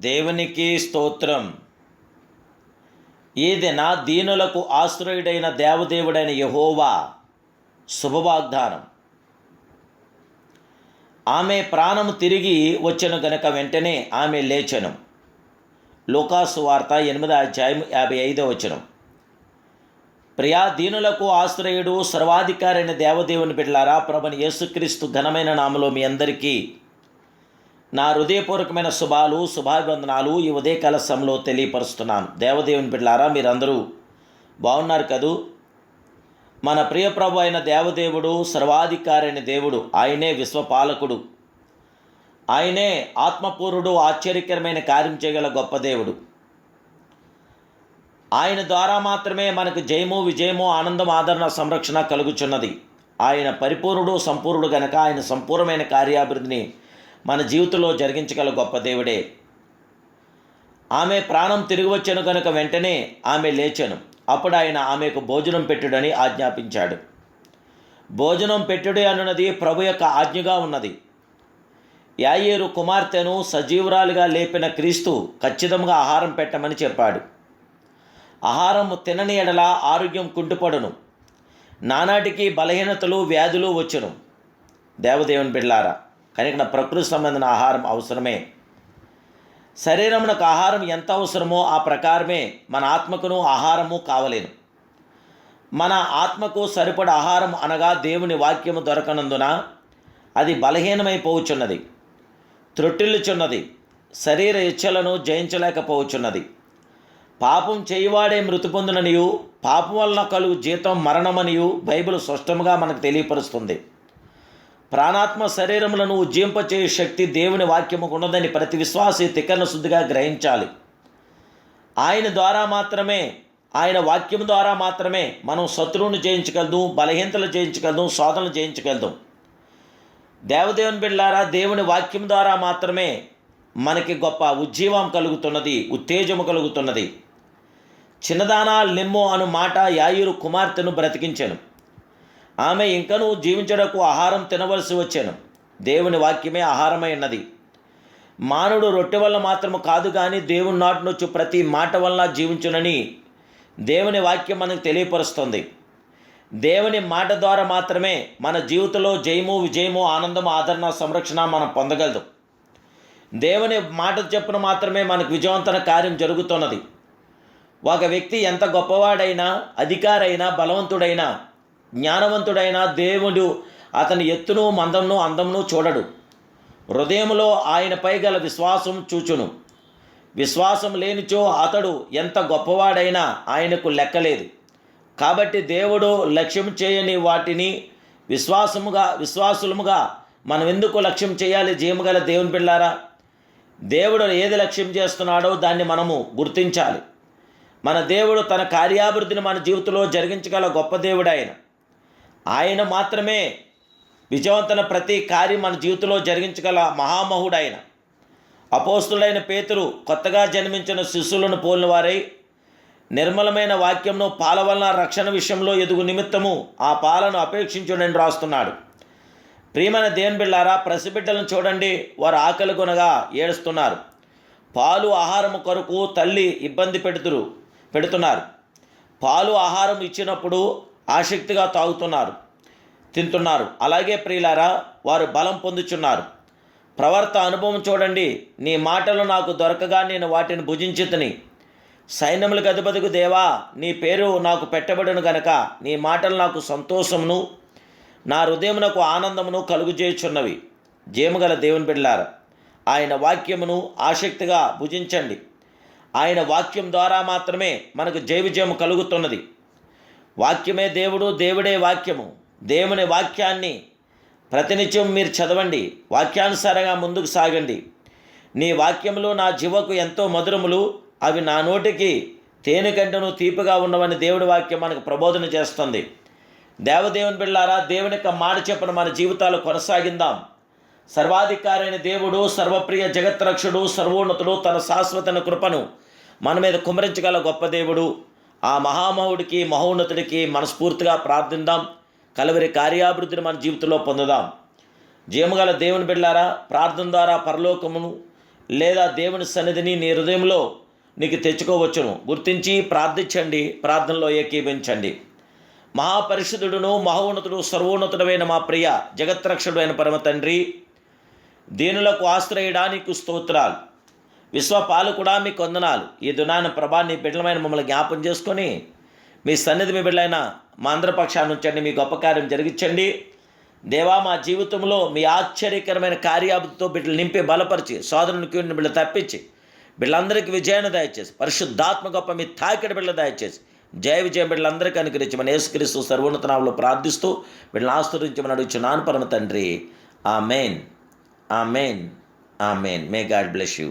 దేవునికి స్తోత్రం. ఈ దిన దీనులకు ఆశ్రయుడైన దేవదేవుడైన యెహోవా శుభవాగ్దానం. ఆమె ప్రాణము తిరిగి వచ్చెను గనుక వెంటనే ఆమె లేచెను. లూకాసు వార్త 8:55. ప్రియా దీనులకు ఆశ్రయుడు సర్వాధికారైన దేవదేవుని బిడ్డలారా, ప్రభుని యేసుక్రీస్తు ఘనమైన నామములో మీ అందరికీ నా హృదయపూర్వకమైన శుభాభివందనాలు ఈ ఉదయకాల సమయంలో తెలియపరుస్తున్నాను. దేవదేవుని బిడ్డలారా, మీరందరూ బాగున్నారు కదూ? మన ప్రియ ప్రభు అయిన దేవదేవుడు సర్వాధికారైన దేవుడు. ఆయనే విశ్వపాలకుడు. ఆయనే ఆత్మపూర్ణుడు, ఆశ్చర్యకరమైన కార్యం చేయగల గొప్ప దేవుడు. ఆయన ద్వారా మాత్రమే మనకు జయము, విజయము, ఆనందం, ఆదరణ, సంరక్షణ కలుగుచున్నది. ఆయన పరిపూర్ణుడు, సంపూర్ణుడు గనక ఆయన సంపూర్ణమైన కార్యాభివృద్ధిని మన జీవితంలో జరిగించగల గొప్ప దేవుడే. ఆమె ప్రాణం తిరిగి వచ్చెను కనుక వెంటనే ఆమె లేచెను. అప్పుడు ఆయన ఆమెకు భోజనం పెట్టుడని ఆజ్ఞాపించాడు. భోజనం పెట్టుడు అన్నది ప్రభు యొక్క ఆజ్ఞగా ఉన్నది. యాయేరు కుమార్తెను సజీవురాలుగా లేపిన క్రీస్తు ఖచ్చితంగా ఆహారం పెట్టమని చెప్పాడు. ఆహారము తినని ఎడల ఆరోగ్యం కుంటుపడును, నానాటికి బలహీనతలు, వ్యాధులు వచ్చును. దేవదేవుని బిడ్డలారా, కనుక ప్రకృతి సంబంధించిన ఆహారం అవసరమే. శరీరమునకు ఆహారం ఎంత అవసరమో ఆ ప్రకారమే మన ఆత్మకును ఆహారము కావలేను. మన ఆత్మకు సరిపడ ఆహారం అనగా దేవుని వాక్యము దొరకనందున అది బలహీనమైపోవచ్చున్నది, త్రొట్టిల్లుచున్నది, శరీర ఇచ్ఛలను జయించలేకపోవచ్చున్నది. పాపం చేయువాడే మృతి పొందుననియు, పాపం వలన కలుగు జీతం మరణమనియు బైబిల్ స్పష్టంగా మనకు తెలియపరుస్తుంది. ప్రాణాత్మ శరీరములను ఉజ్జింపచేయు శక్తి దేవుని వాక్యముకు ఉన్నదని ప్రతి విశ్వాసి తికరణ శుద్ధిగా గ్రహించాలి. ఆయన ద్వారా మాత్రమే, ఆయన వాక్యం ద్వారా మాత్రమే మనం శత్రువును జయించగలదు, బలహీనతలు జయించగలదు, శోధనలు జయించగలదు. దేవదేవుని బిడ్డలారా, దేవుని వాక్యం ద్వారా మాత్రమే మనకి గొప్ప ఉజ్జీవం కలుగుతున్నది, ఉత్తేజము కలుగుతున్నది. చిన్నదానా లెమ్ము అను మాట యాయేరు కుమార్తెను బ్రతికించెను. ఆమె ఇంకనూ జీవించడకు ఆహారం తినవలసి వచ్చాను. దేవుని వాక్యమే ఆహారమై ఉన్నది. మానవుడు రొట్టె వల్ల మాత్రము కాదు కానీ దేవుని నాటి నుంచి ప్రతి మాట వల్ల జీవించునని దేవుని వాక్యం మనకు తెలియపరుస్తుంది. దేవుని మాట ద్వారా మాత్రమే మన జీవితంలో జయము, విజయము, ఆనందము, ఆదరణ, సంరక్షణ మనం పొందగలదు. దేవుని మాట చెప్పున మాత్రమే మనకు విజయవంతన కార్యం జరుగుతున్నది. ఒక వ్యక్తి ఎంత గొప్పవాడైనా, అధికారైనా, బలవంతుడైనా, జ్ఞానవంతుడైన దేవుడు అతని ఎత్తును, మందంను, అందమును చూడడు. హృదయంలో ఆయనపై గల విశ్వాసం చూచును. విశ్వాసం లేనిచో అతడు ఎంత గొప్పవాడైనా ఆయనకు లెక్కలేదు. కాబట్టి దేవుడు లక్ష్యం చేయని వాటిని విశ్వాసులముగా మనం ఎందుకు లక్ష్యం చేయాలి? జయముగల దేవుని బిడ్డలారా, దేవుడు ఏది లక్ష్యం చేస్తున్నాడో దాన్ని మనము గుర్తించాలి. మన దేవుడు తన కార్యాభివృద్ధిని మన జీవితంలో జరిగించగల గొప్ప దేవుడు ఆయన మాత్రమే విజయవంతన ప్రతి కార్యం మన జీవితంలో జరిగించగల మహామహుడు ఆయన. అపోస్తులైన పేతురు కొత్తగా జన్మించిన శిశువులను పోలిన వారై నిర్మలమైన వాక్యంను పాల వలన రక్షణ విషయంలో ఎదుగు నిమిత్తము ఆ పాలను అపేక్షించుడని రాస్తున్నాడు. ప్రియమైన దేవుని బిడ్డలారా, పసిబిడ్డలను చూడండి, వారు ఆకలి కొనగా ఏడుస్తున్నారు. పాలు ఆహారము కొరకు తల్లి ఇబ్బంది పెడుతున్నారు. పాలు ఆహారం ఇచ్చినప్పుడు ఆసక్తిగా తాగుతున్నారు, తింటున్నారు. అలాగే ప్రియులారా, వారు బలం పొందుచున్నారు. ప్రవర్త అనుభవం చూడండి. నీ మాటలు నాకు దొరకగా నేను వాటిని భుజించితిని. సైన్యములకు అధిపతికి దేవా, నీ పేరు నాకు పెట్టబడును గనక నీ మాటలు నాకు సంతోషమును, నా హృదయమునకు ఆనందమును కలుగుచేయుచున్నవి. జయముగల దేవుని బిడ్డలారా, ఆయన వాక్యమును ఆసక్తిగా భుజించండి. ఆయన వాక్యం ద్వారా మాత్రమే మనకు జయ విజయము కలుగుతున్నది. వాక్యమే దేవుడు, దేవుడే వాక్యము. దేవుని వాక్యాన్ని ప్రతినిత్యం మీరు చదవండి, వాక్యానుసారంగా ముందుకు సాగండి. నీ వాక్యములు నా జీవకు ఎంతో మధురములు, అవి నా నోటికి తేనె కంటను తీపిగా ఉన్నవని దేవుడి వాక్యం మనకు ప్రబోధన చేస్తుంది. దేవదేవుని బిడ్డలారా, దేవుని యొక్క మాట చెప్పిన మన జీవితాలు కొనసాగిందాం. సర్వాధికారైన దేవుడు, సర్వప్రియ జగత్రక్షుడు, సర్వోన్నతుడు, తన శాశ్వత కృపను మన మీద కుమ్మరించగల గొప్ప దేవుడు, ఆ మహామహుడికి, మహోన్నతుడికి మనస్ఫూర్తిగా ప్రార్థిద్దాం. కలవరి కార్యాభివృద్ధిని మన జీవితంలో పొందుదాం. జయముగల దేవుని బిడ్డలారా, ప్రార్థన ద్వారా పరలోకమును లేదా దేవుని సన్నిధిని నీ హృదయంలో నీకు తెచ్చుకోవచ్చును. గుర్తించి ప్రార్థించండి, ప్రార్థనలో ఏకీభించండి. మహాపరిశుద్ధుడును మహోన్నతుడు సర్వోన్నతుడమైన మా ప్రియ జగత్రక్షుడు అయిన పరమ తండ్రి, దీనులకు ఆశ్రయడానికి స్తోత్రాలు, విశ్వపాలకుడా మీకు వందనాలు. ఈ దినాన ప్రభా నీ బిడ్డలమైన మమ్మల్ని జ్ఞాపం చేసుకొని మీ సన్నిధి మీ బిడ్డలైన మా అందరి పక్షాన్ని ఉంచండి, మీ గొప్ప కార్యం జరిగించండి. దేవా, మా జీవితంలో మీ ఆశ్చర్యకరమైన కార్యాలతో బిడ్డలు నింపి బలపరిచి శోధనకి బిడ్డలు తప్పించి బిడ్డలందరికీ విజయాన్ని దయచేసి పరిశుద్ధాత్మ గొప్ప మీ తాకిడి బిడ్డలు దయచేసి జయ విజయం బిడ్డలందరికీ అనుగ్రహించి మన యేసుక్రీస్తు సర్వోన్నత నామములో ప్రార్థిస్తూ బిడ్డలను ఆశీర్వదించమని అడుగుచున్నాను పరమ తండ్రి. ఆమేన్, ఆమేన్, ఆమేన్. May God bless you.